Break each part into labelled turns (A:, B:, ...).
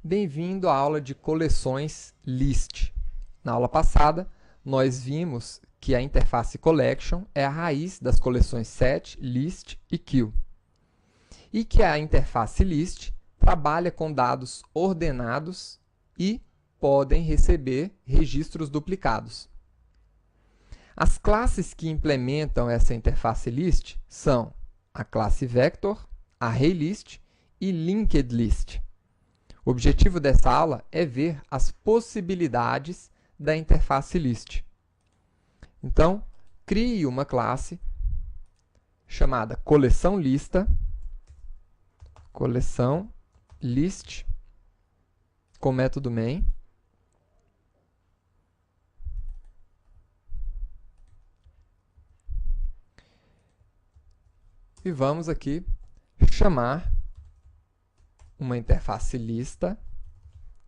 A: Bem-vindo à aula de coleções List. Na aula passada, nós vimos que a interface Collection é a raiz das coleções Set, List e Queue. E que a interface List trabalha com dados ordenados e podem receber registros duplicados. As classes que implementam essa interface List são a classe Vector, ArrayList e LinkedList. O objetivo dessa aula é ver as possibilidades da interface List. Então, crie uma classe chamada coleção lista, coleção list, com o método main. E vamos aqui chamar uma interface lista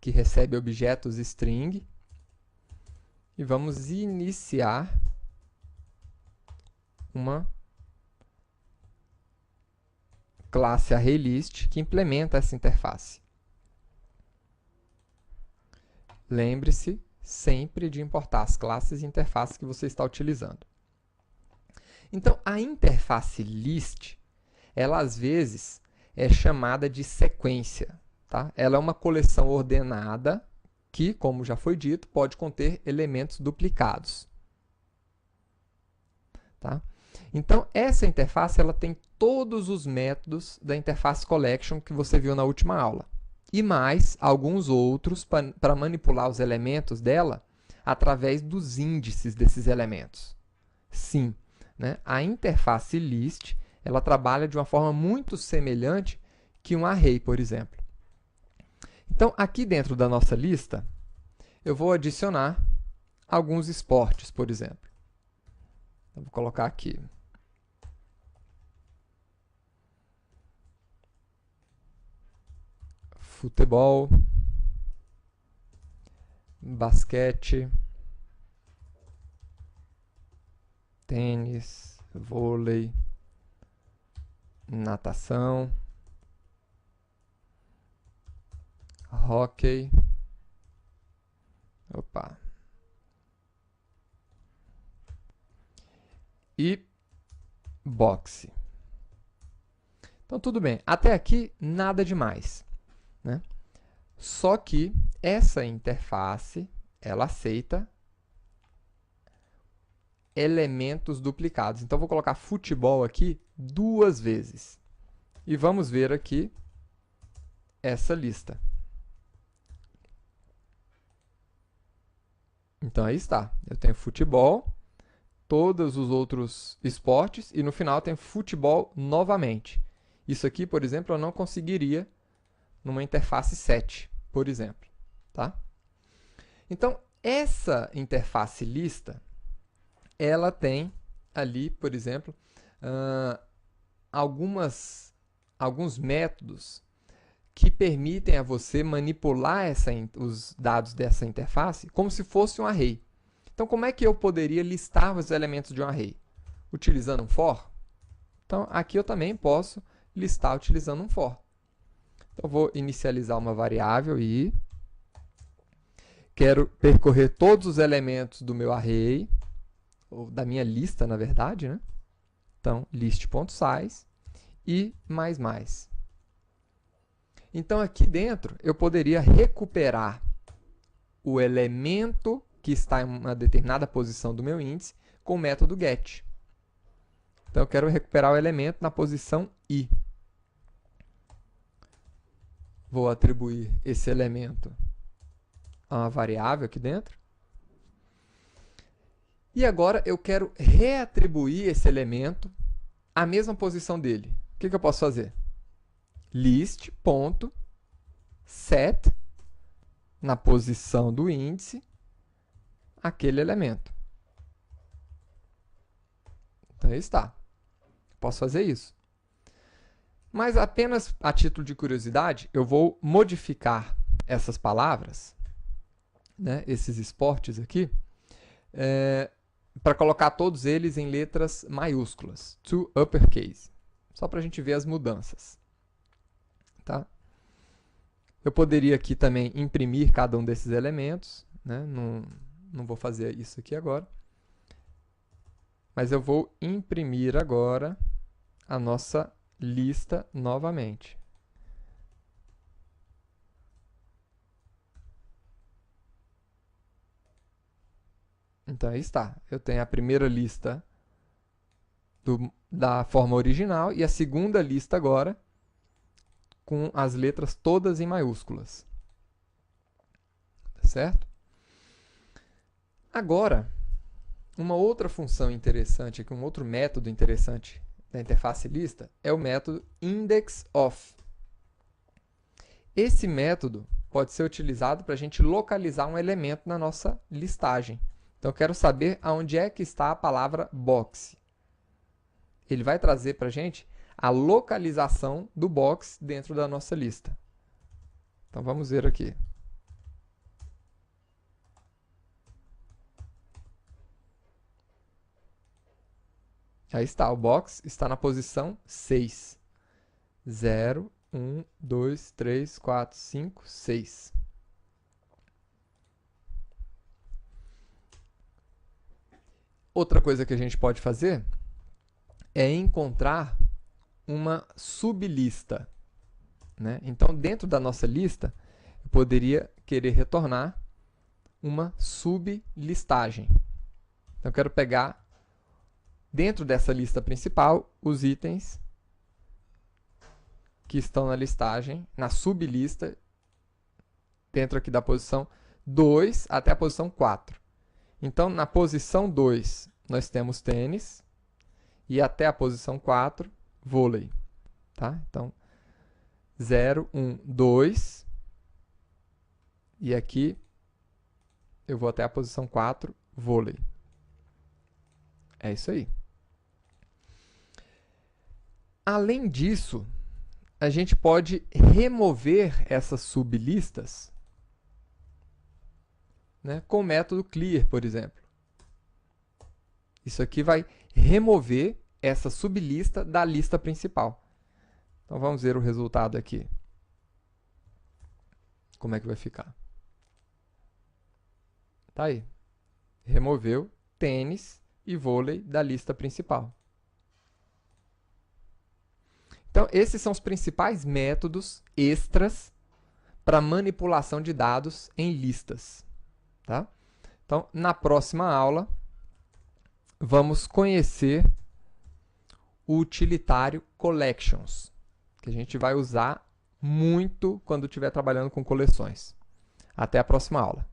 A: que recebe objetos string e vamos iniciar uma classe ArrayList que implementa essa interface. Lembre-se sempre de importar as classes e interfaces que você está utilizando. Então, a interface list, ela às vezes é chamada de sequência. Tá? Ela é uma coleção ordenada que, como já foi dito, pode conter elementos duplicados. Tá? Então, essa interface ela tem todos os métodos da interface Collection que você viu na última aula. E mais alguns outros para manipular os elementos dela através dos índices desses elementos. Sim, né? A interface list ela trabalha de uma forma muito semelhante que um array, por exemplo. Então, aqui dentro da nossa lista, eu vou adicionar alguns esportes, por exemplo. Eu vou colocar aqui futebol, basquete, tênis, vôlei, natação, hóquei, e boxe. Então, tudo bem. Até aqui, nada demais, né? Só que essa interface, ela aceita elementos duplicados. Então, vou colocar futebol aqui 2 vezes. E vamos ver aqui essa lista. Então, aí está. Eu tenho futebol, todos os outros esportes, e no final eu tenho futebol novamente. Isso aqui, por exemplo, eu não conseguiria numa interface set, por exemplo. Tá? Então, essa interface lista, ela tem ali, por exemplo, alguns métodos que permitem a você manipular os dados dessa interface como se fosse um array. Então, como é que eu poderia listar os elementos de um array? Utilizando um for? Então, aqui eu também posso listar utilizando um for. Então, eu vou inicializar uma variável e quero percorrer todos os elementos do meu array, ou da minha lista, na verdade, né? Então, list.size e mais. Então, aqui dentro, eu poderia recuperar o elemento que está em uma determinada posição do meu índice com o método get. Então, eu quero recuperar o elemento na posição i. Vou atribuir esse elemento a uma variável aqui dentro. E agora eu quero reatribuir esse elemento à mesma posição dele. O que eu posso fazer? List.set na posição do índice aquele elemento. Então, aí está. Posso fazer isso. Mas apenas a título de curiosidade, eu vou modificar essas palavras, né, esses esportes aqui, para colocar todos eles em letras maiúsculas, to uppercase, só para a gente ver as mudanças. Tá? Eu poderia aqui também imprimir cada um desses elementos, né? Não vou fazer isso aqui agora. Mas eu vou imprimir agora a nossa lista novamente. Então, aí está. Eu tenho a primeira lista da forma original e a segunda lista agora com as letras todas em maiúsculas. Tá certo? Agora, uma outra função interessante, um outro método interessante da interface lista é o método indexOf. Esse método pode ser utilizado para a gente localizar um elemento na nossa listagem. Então, eu quero saber aonde é que está a palavra box. Ele vai trazer para a gente a localização do box dentro da nossa lista. Então, vamos ver aqui. Aí está, o box está na posição 6. 0, 1, 2, 3, 4, 5, 6. Outra coisa que a gente pode fazer é encontrar uma sublista, né? Então, dentro da nossa lista, eu poderia querer retornar uma sublistagem. Então, eu quero pegar, dentro dessa lista principal, os itens que estão na listagem, na sublista, dentro aqui da posição 2 até a posição 4. Então, na posição 2, nós temos tênis, e até a posição 4, vôlei. Tá? Então, 0, 1, 2, e aqui eu vou até a posição 4, vôlei. É isso aí. Além disso, a gente pode remover essas sublistas, né, com o método clear, por exemplo. Isso aqui vai remover essa sublista da lista principal. Então, vamos ver o resultado aqui. Como é que vai ficar? Tá aí. Removeu tênis e vôlei da lista principal. Então, esses são os principais métodos extras para manipulação de dados em listas. Tá? Então, na próxima aula, vamos conhecer o utilitário collections, que a gente vai usar muito quando estiver trabalhando com coleções. Até a próxima aula.